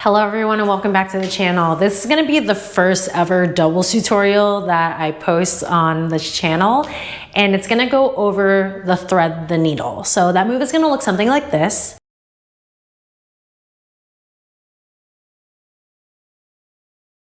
Hello everyone and welcome back to the channel. This is going to be the first ever doubles tutorial that I post on this channel, and it's going to go over the thread the needle. So that move is going to look something like this.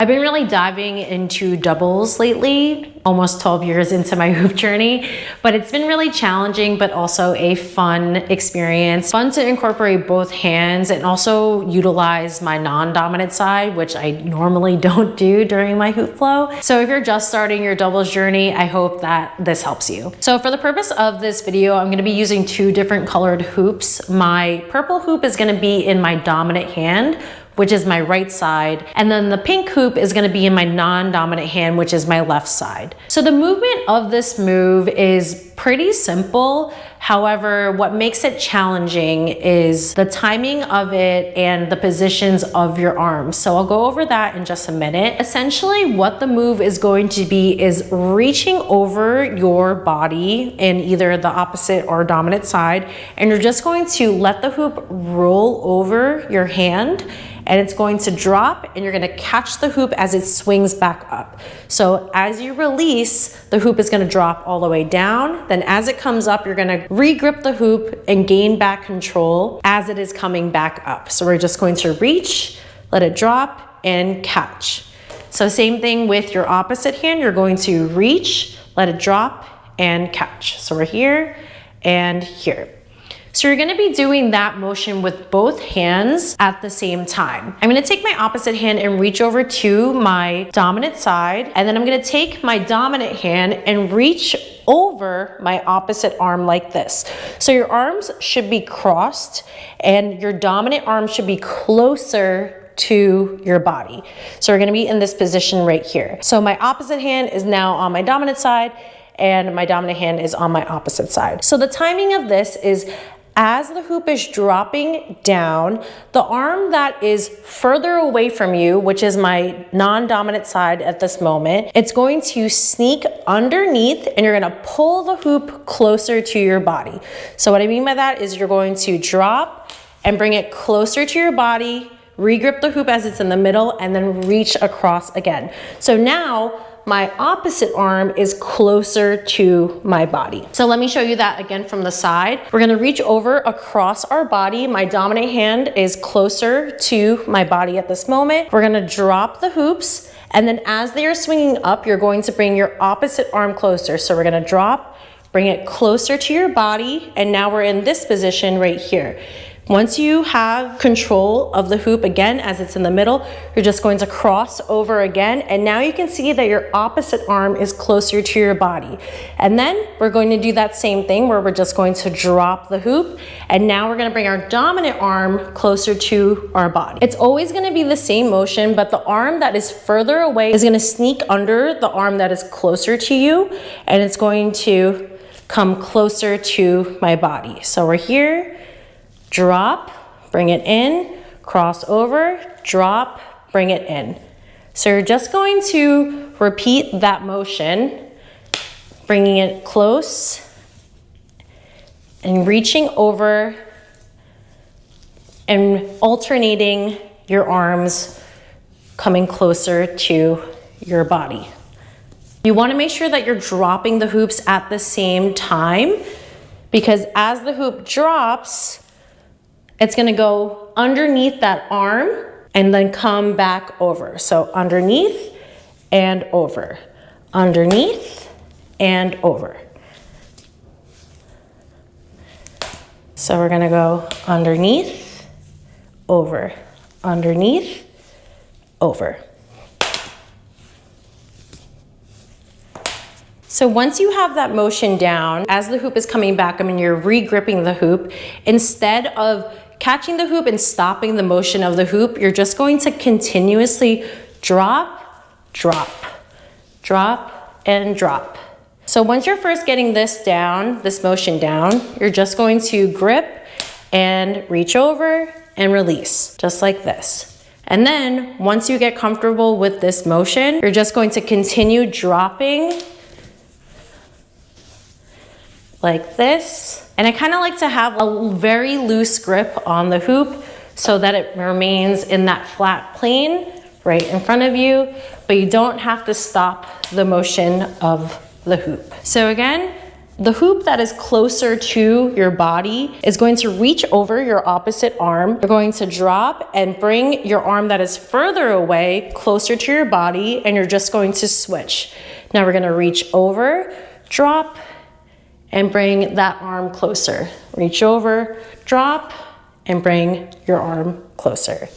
I've been really diving into doubles lately, almost 12 years into my hoop journey, but it's been really challenging, but also a fun experience. Fun to incorporate both hands and also utilize my non-dominant side, which I normally don't do during my hoop flow. So if you're just starting your doubles journey, I hope that this helps you. So for the purpose of this video, I'm gonna be using two different colored hoops. My purple hoop is gonna be in my dominant hand, which is my right side. And then the pink hoop is gonna be in my non-dominant hand, which is my left side. So the movement of this move is pretty simple. However, what makes it challenging is the timing of it and the positions of your arms. So I'll go over that in just a minute. Essentially, what the move is going to be is reaching over your body in either the opposite or dominant side, and you're just going to let the hoop roll over your hand, and it's going to drop, and you're gonna catch the hoop as it swings back up. So as you release, the hoop is gonna drop all the way down. Then as it comes up, you're gonna re-grip the hoop and gain back control as it is coming back up. So we're just going to reach, let it drop, and catch. So same thing with your opposite hand. You're going to reach, let it drop, and catch. So we're here and here. So you're gonna be doing that motion with both hands at the same time. I'm gonna take my opposite hand and reach over to my dominant side, and then I'm gonna take my dominant hand and reach over my opposite arm like this. So your arms should be crossed and your dominant arm should be closer to your body. So we're gonna be in this position right here. So my opposite hand is now on my dominant side and my dominant hand is on my opposite side. So the timing of this is as the hoop is dropping down, the arm that is further away from you, which is my non-dominant side at this moment, it's going to sneak underneath and you're gonna pull the hoop closer to your body. So what I mean by that is you're going to drop and bring it closer to your body, re-grip the hoop as it's in the middle, and then reach across again. So now, my opposite arm is closer to my body. So let me show you that again from the side. We're gonna reach over across our body. My dominant hand is closer to my body at this moment. We're gonna drop the hoops, and then as they are swinging up, you're going to bring your opposite arm closer. So we're gonna drop, bring it closer to your body, and now we're in this position right here. Once you have control of the hoop again, as it's in the middle, you're just going to cross over again. And now you can see that your opposite arm is closer to your body. And then we're going to do that same thing where we're just going to drop the hoop. And now we're gonna bring our dominant arm closer to our body. It's always gonna be the same motion, but the arm that is further away is gonna sneak under the arm that is closer to you. And it's going to come closer to my body. So we're here. Drop, bring it in, cross over, drop, bring it in. So you're just going to repeat that motion, bringing it close and reaching over and alternating your arms coming closer to your body. You want to make sure that you're dropping the hoops at the same time, because as the hoop drops, it's gonna go underneath that arm and then come back over. So underneath and over, underneath and over. So we're gonna go underneath, over, underneath, over. So once you have that motion down, as the hoop is coming back, you're re-gripping the hoop. Instead of catching the hoop and stopping the motion of the hoop, you're just going to continuously drop, drop, drop, and drop. So once you're first getting this down, this motion down, you're just going to grip and reach over and release, just like this. And then once you get comfortable with this motion, you're just going to continue dropping like this. And I kind of like to have a very loose grip on the hoop so that it remains in that flat plane right in front of you, but you don't have to stop the motion of the hoop. So again, the hoop that is closer to your body is going to reach over your opposite arm. You're going to drop and bring your arm that is further away closer to your body, and you're just going to switch. Now we're going to reach over, drop, and bring that arm closer. Reach over, drop, and bring your arm closer.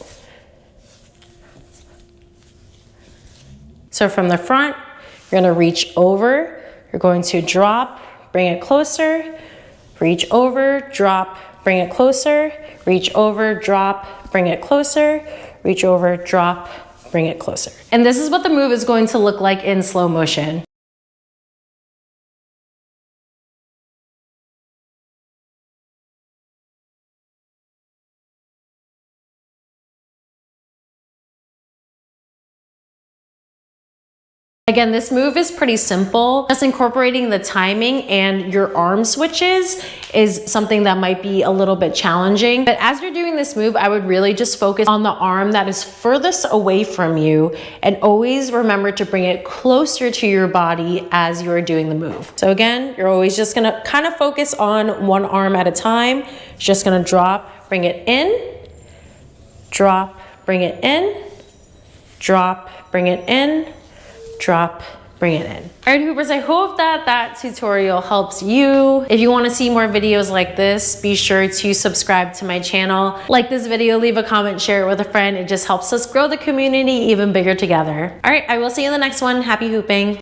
So from the front, you're going to reach over, you're going to drop, bring it closer, reach over, drop, bring it closer, reach over, drop, bring it closer, reach over, drop, bring it closer. And this is what the move is going to look like in slow motion. Again, this move is pretty simple. Just incorporating the timing and your arm switches is something that might be a little bit challenging. But as you're doing this move, I would really just focus on the arm that is furthest away from you, and always remember to bring it closer to your body as you are doing the move. So again, you're always just gonna kind of focus on one arm at a time. Just gonna drop, bring it in, drop, bring it in, drop, bring it in, drop, bring it in. All right, Hoopers, I hope that tutorial helps you. If you want to see more videos like this, be sure to subscribe to my channel. Like this video, leave a comment, share it with a friend. It just helps us grow the community even bigger together. All right, I will see you in the next one. Happy hooping.